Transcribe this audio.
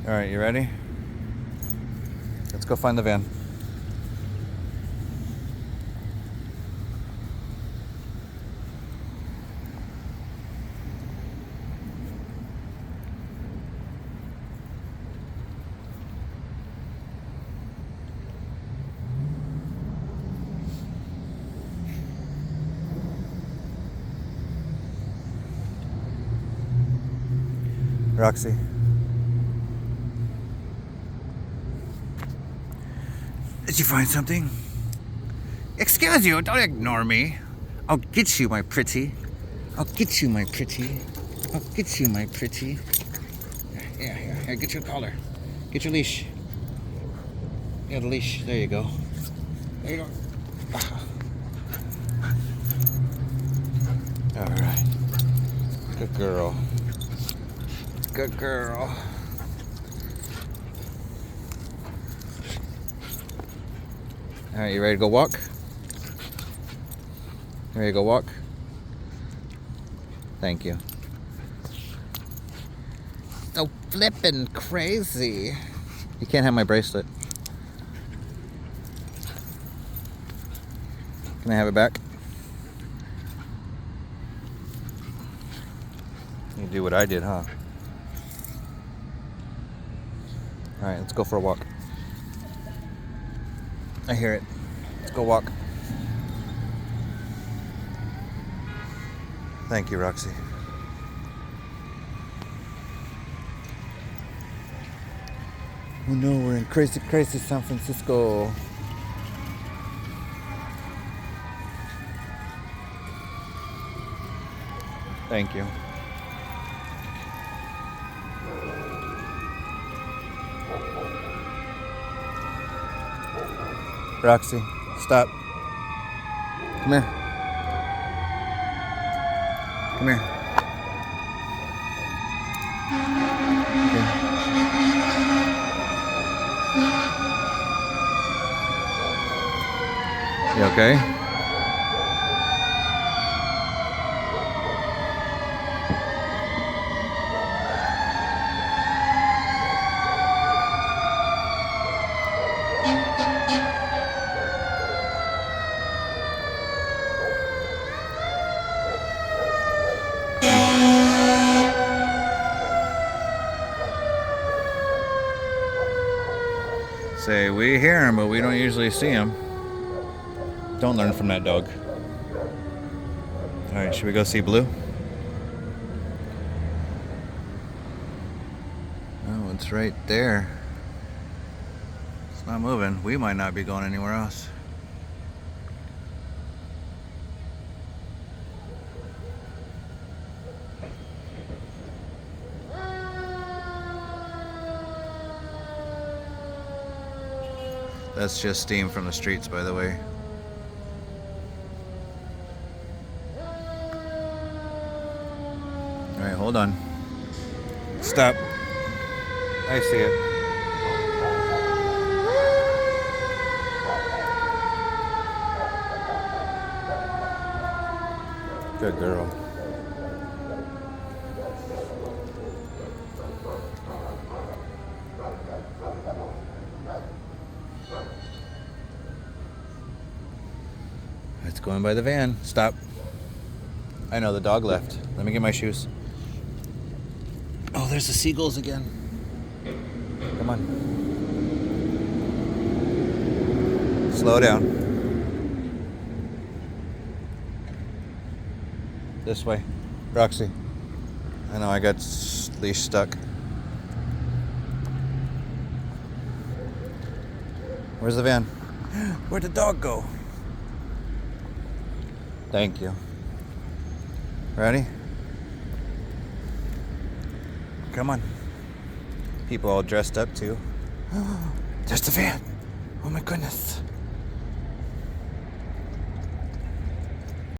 All right, you ready? Let's go find the van. Roxie. Did you find something? Excuse you, don't ignore me. I'll get you, my pretty. I'll get you, my pretty. I'll get you, my pretty. Here, get your collar. Get your leash. Yeah, the leash. There you go. There you go. All right. Good girl. Good girl. All right, you ready to go walk? You ready to go walk? Thank you. So flippin' crazy. You can't have my bracelet. Can I have it back? You do what I did, huh? All right, let's go for a walk. I hear it. Let's go walk. Thank you, Roxie. Oh no, we're in crazy, crazy San Francisco. Thank you. Roxie, stop. Come here. Come here. Okay. You okay? Say, we hear him, but we don't usually see him. Don't learn from that dog. All right, should we go see Blue? Oh, it's right there. It's not moving. We might not be going anywhere else. That's just steam from the streets, by the way. All right, hold on. Stop. I see it. Good girl. It's going by the van. Stop. I know the dog left. Let me get my shoes. Oh, there's the seagulls again. Come on. Slow down. This way. Roxie. I know I got leash stuck. Where's the van? Where'd the dog go? Thank you. Ready? Come on. People all dressed up too. There's the van. Oh my goodness.